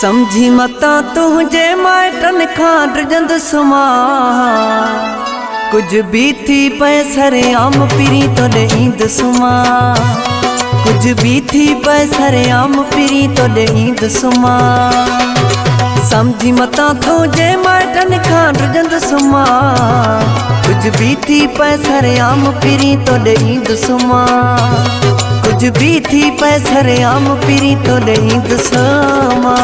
समझी मता तुझे माइटन खां ड्रजंद सुमा कुछ भी थी पैसरे आम पिरी तो ईंद सुमा कुछ भी थी पैसरे आम पिरी तो ईंद सुमा समझी मता तुझे माइटन खां ड्रजंद सुमा कुछ भी थी पैसरे आम पिरी तो ईंद सुमा कुछ भी थी पैसरे आम पिरी तो ईंद सुमा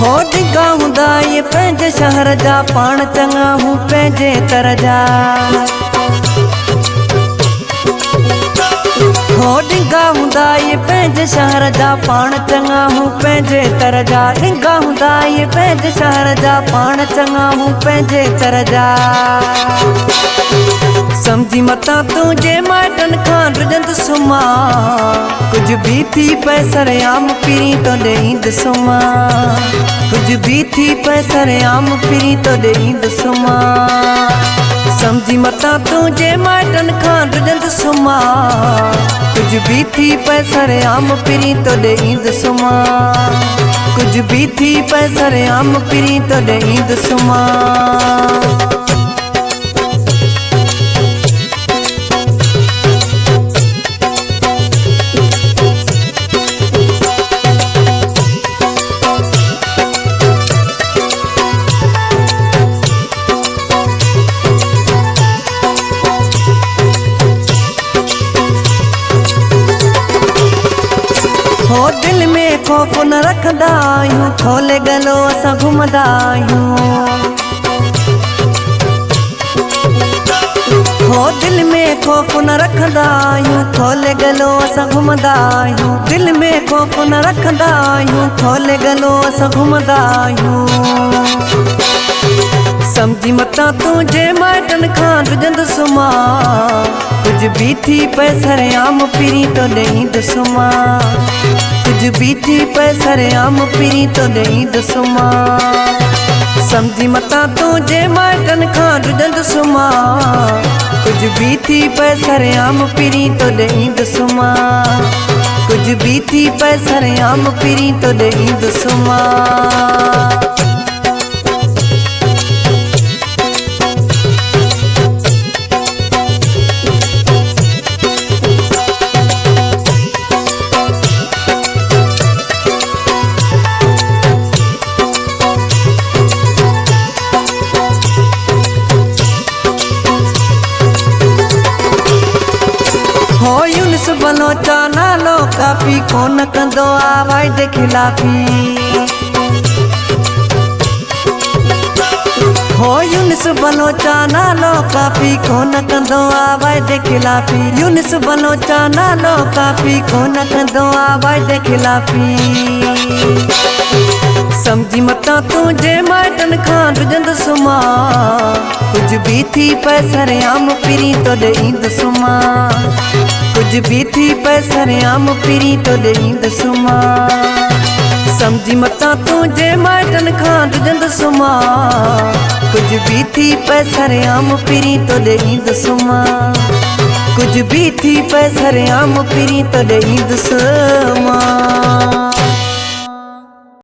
हो डिगा हुंदा ये पंहिंजे शहर जा पाण चङा हूं पंहिंजे तर जा हो डिगा हुंदा ये पंहिंजे शहर जा पाण चङा हूं पंहिंजे तर जा डिगा हुंदा ये पंहिंजे शहर जा पाण चङा हूं पंहिंजे तर जा समझी मता तुझे माइटन खां ड्रजंद सुमा कुछ भी थी पैसरे आम पिरी तो ईंद सुमा कुछ भी थी पैसरे आम पिरी तो ईंद सुमा समझी मता तुझे माइटन खां ड्रजंद सुमा कुछ भी थी पैसरे आम पिरी तो ईंद सुमा कुछ भी थी पैसरे आम पिरी तो ईंद सुमा हो दिल में खौफ न रखदा आहियूं खोले गलो असां घुमदा आहियूं हो दिल में खौफ न रखदा आहियूं खोले गलो असां घुमदा आहियूं दिल में खौफ न रखदा आहियूं खोले गलो असां घुमदा आहियूं समझी मता तुझे माइटन खां ड्रजंद सुमा कुछ भी थी पैसरे आम पिरी तो ईंद सुमा कुछ भी थी पैसरे आम पिरी तो ईंद सुमा समझी मता तुझे माइटन खां ड्रजंद सुमा कुछ भी थी पैसरे आम पिरी तो ईंद सुमा कुछ भी थी पैसरे आम पिरी तो ईंद सुमा हो यूनिस बलोचा नालो काफी कोन कंदो आवाज़ जे खिलाफ़ी हो यूनिस बलोचा नालो काफी कोन कंदो आवाज़ जे खिलाफ़ी यूनिस बलोचा नालो काफी कोन कंदो आवाज़ जे खिलाफ़ी समझी मता तुझे माइटन खां ड्रजंद सुमा कुछ भी थी पैसरे आम पिरी तो ईंद सुमा कुछ भी थी पैसरे आम पिरी तो ईंद सुमा समझी मता तुझे माइटन खां ड्रजंद सुमा कुछ भी थी पैसरे आम पिरी तो ईंद सुमा कुछ भी थी पैसरे आम पिरी तो ईंद सुमा।